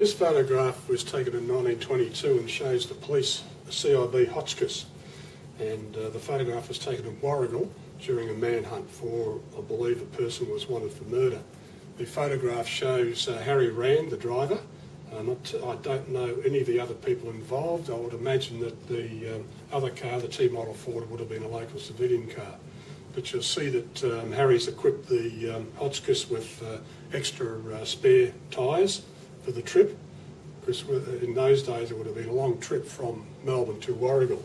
This photograph was taken in 1922 and shows the police, the CIB Hotchkiss, and the photograph was taken in Warragul during a manhunt for, I believe, a person was wanted for murder. The photograph shows Harry Rand, the driver. I don't know any of the other people involved. I would imagine that the other car, the T-model Ford, would have been a local civilian car. But you'll see that Harry's equipped the Hotchkiss with extra spare tyres for the trip, because in those days it would have been a long trip from Melbourne to Warragul,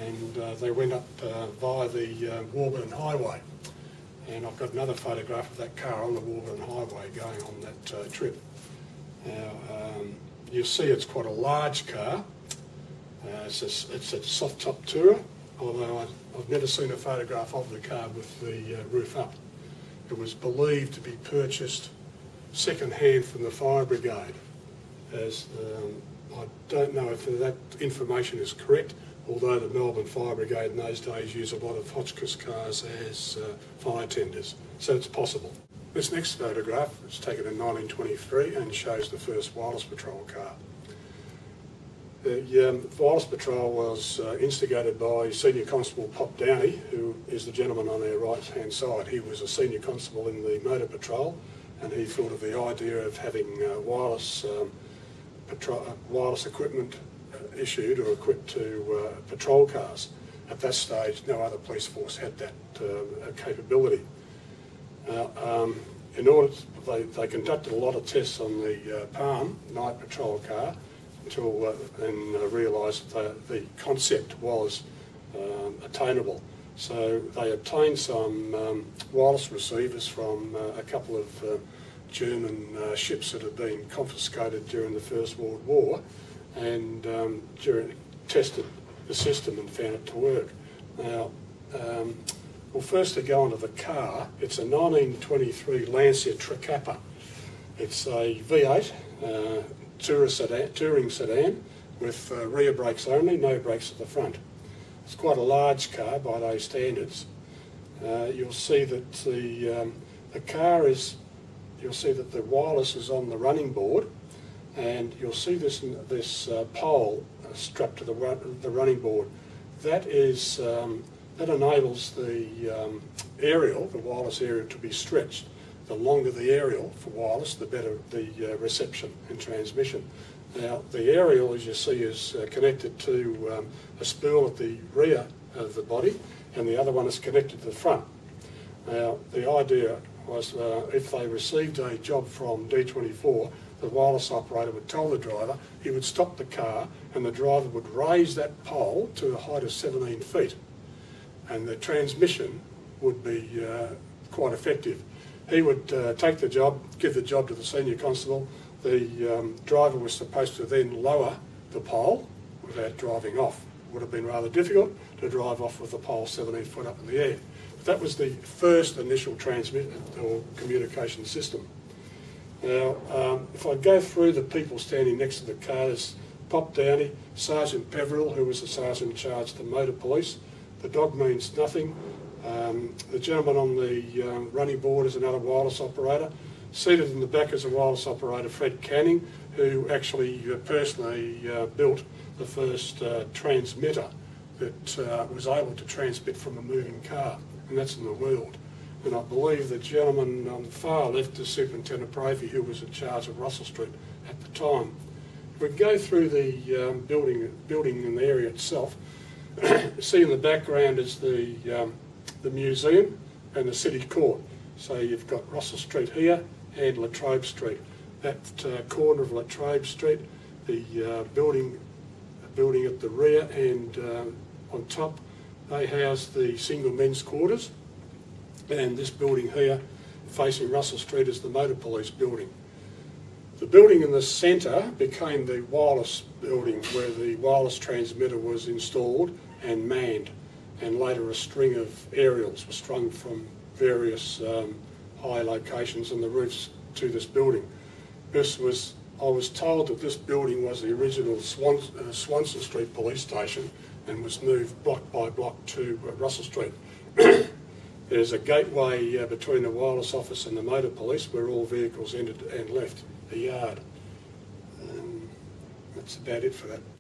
and they went up via the Warburton Highway. And I've got another photograph of that car on the Warburton Highway going on that trip. Now, you see it's quite a large car. It's a soft-top Tourer, although I've never seen a photograph of the car with the roof up. It was believed to be purchased second-hand from the fire brigade, as I don't know if that information is correct, although the Melbourne Fire Brigade in those days used a lot of Hotchkiss cars as fire tenders, so it's possible. This next photograph was taken in 1923 and shows the first Wireless Patrol car. The Wireless Patrol was instigated by Senior Constable Pop Downey, who is the gentleman on our right-hand side. He was a Senior Constable in the Motor Patrol, and he thought of the idea of having wireless equipment issued or equipped to patrol cars. At that stage, no other police force had that capability. In order, they conducted a lot of tests on the Palm night patrol car until and realised that the concept was attainable. So they obtained some wireless receivers from a couple of German ships that had been confiscated during the First World War, and tested the system and found it to work. Now, well, first to go onto the car, it's a 1923 Lancia Tricappa. It's a V8 touring sedan with rear brakes only, no brakes at the front. It's quite a large car by those standards. You'll see that the car is, you'll see that the wireless is on the running board, and you'll see this pole strapped to the running board. That is that enables the aerial, the wireless aerial, to be stretched. The longer the aerial for wireless, the better the reception and transmission. Now, the aerial, as you see, is connected to a spool at the rear of the body, and the other one is connected to the front. Now, the idea was if they received a job from D24, the wireless operator would tell the driver, he would stop the car, and the driver would raise that pole to a height of 17 feet. And the transmission would be quite effective. He would take the job, give the job to the Senior Constable. The driver was supposed to then lower the pole without driving off. It would have been rather difficult to drive off with the pole 17 foot up in the air. But that was the first initial transmission or communication system. Now, if I go through the people standing next to the car, there's Pop Downey, Sergeant Peverill, who was the sergeant in charge of the motor police. The dog means nothing. The gentleman on the running board is another wireless operator. Seated in the back is a wireless operator, Fred Canning, who actually personally built the first transmitter that was able to transmit from a moving car, and that's in the world. And I believe the gentleman on the far left is Superintendent Bravey, who was in charge of Russell Street at the time. If we go through the building in the area itself, see in the background is the museum and the City Court. So you've got Russell Street here and La Trobe Street. That corner of La Trobe Street, the building at the rear and on top, they house the single men's quarters. And this building here, facing Russell Street, is the Motor Police building. The building in the centre became the wireless building, where the wireless transmitter was installed and manned, and later a string of aerials were strung from various high locations on the roofs to this building. I was told that this building was the original Swanston Street Police Station and was moved block by block to Russell Street. There's a gateway between the wireless office and the motor police where all vehicles entered and left the yard. That's about it for that.